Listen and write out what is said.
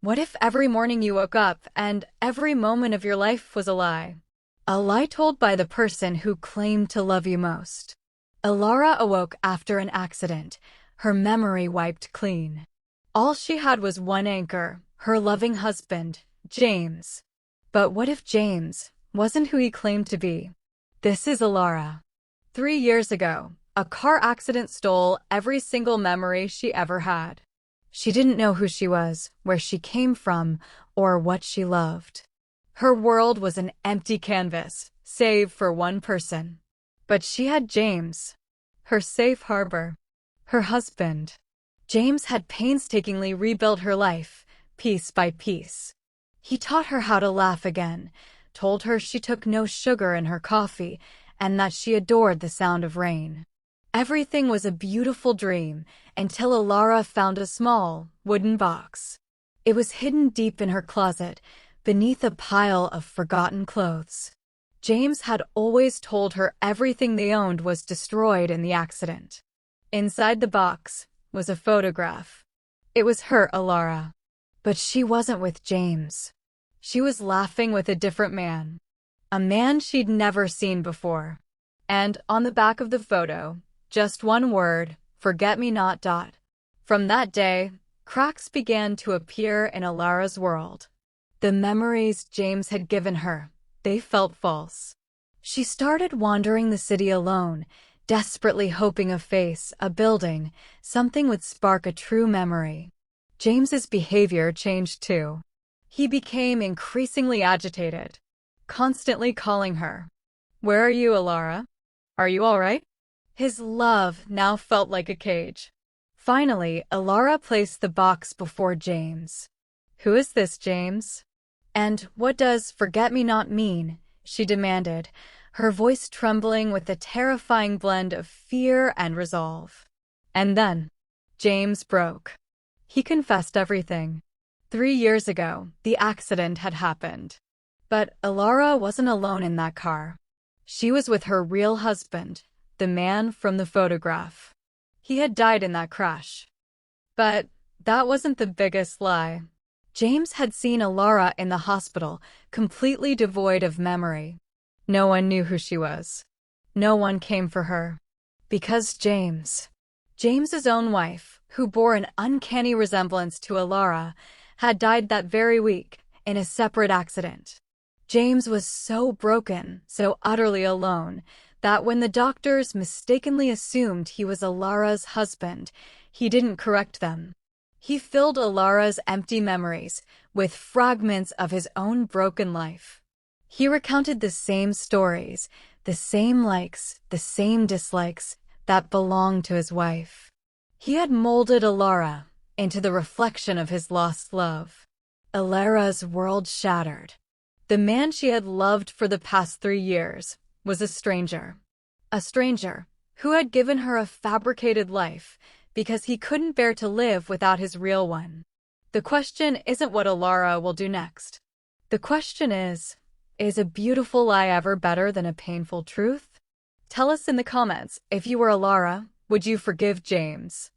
What if every morning you woke up and every moment of your life was a lie? A lie told by the person who claimed to love you most. Elara awoke after an accident, her memory wiped clean. All she had was one anchor, her loving husband, James. But what if James wasn't who he claimed to be? This is Elara. 3 years ago, a car accident stole every single memory she ever had. She didn't know who she was, where she came from, or what she loved. Her world was an empty canvas, save for one person. But she had James, her safe harbor, her husband. James had painstakingly rebuilt her life, piece by piece. He taught her how to laugh again, told her she took no sugar in her coffee, and that she adored the sound of rain. Everything was a beautiful dream until Elara found a small, wooden box. It was hidden deep in her closet, beneath a pile of forgotten clothes. James had always told her everything they owned was destroyed in the accident. Inside the box was a photograph. It was her, Elara. But she wasn't with James. She was laughing with a different man. A man she'd never seen before. And on the back of the photo, just one word, forget-me-not. From that day, cracks began to appear in Elara's world. The memories James had given her, they felt false. She started wandering the city alone, desperately hoping a face, a building, something would spark a true memory. James's behavior changed too. He became increasingly agitated, constantly calling her. "Where are you, Elara? Are you all right?" His love now felt like a cage. Finally, Elara placed the box before James. "Who is this, James? And what does forget-me-not mean?" she demanded, her voice trembling with a terrifying blend of fear and resolve. And then, James broke. He confessed everything. 3 years ago, the accident had happened. But Elara wasn't alone in that car. She was with her real husband, the man from the photograph. He had died in that crash. But that wasn't the biggest lie. James had seen Elara in the hospital, completely devoid of memory. No one knew who she was. No one came for her. Because James's own wife, who bore an uncanny resemblance to Elara, had died that very week, in a separate accident. James was so broken, so utterly alone, that when the doctors mistakenly assumed he was Elara's husband, he didn't correct them. He filled Elara's empty memories with fragments of his own broken life. He recounted the same stories, the same likes, the same dislikes that belonged to his wife. He had molded Elara into the reflection of his lost love. Elara's world shattered. The man she had loved for the past 3 years was a stranger. A stranger who had given her a fabricated life because he couldn't bear to live without his real one. The question isn't what Elara will do next. The question is a beautiful lie ever better than a painful truth? Tell us in the comments, if you were Elara, would you forgive James?